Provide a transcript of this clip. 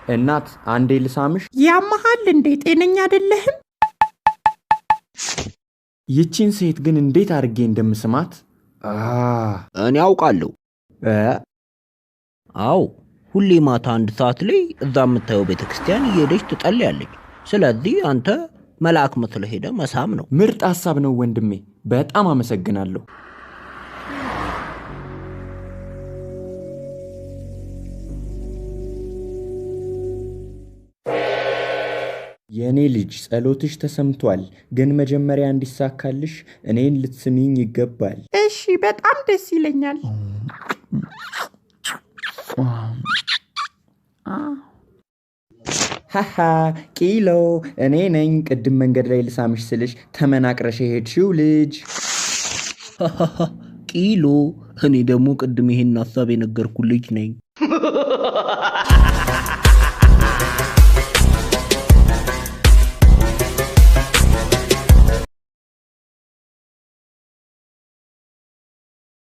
እናት አንዴ ልሳምሽ? ያመሃል እንዴ? ጤነኛ አይደለህም? ይቺን ሴት ግን እንዴት አድርጌ እንደምስማት እኔ አውቃለሁ። አዎ ሁሌ ማታ 1 ሰዓት ላይ እዛ የምታየው ቤተክርስቲያን እየሄደች ትጸልያለች። ስለዚህ አንተ መልአክ መስለህ ሄደህ መሳም ነው። ምርጥ ሐሳብ ነው ወንድሜ፣ በጣም አመሰግናለሁ። የኔ ልጅ ጸሎትሽ ተሰምቷል፣ ግን መጀመሪያ እንዲሳካልሽ እኔን ልትስሚኝ ይገባል። እሺ፣ በጣም ደስ ይለኛል። ሃሃ ቂሎ፣ እኔ ነኝ ቅድም መንገድ ላይ ልሳምሽ ስልሽ ተመናቅረሽ ሄድሽው ልጅ። ቂሎ፣ እኔ ደግሞ ቅድም ይሄን ሐሳብ የነገርኩ ልጅ ነኝ።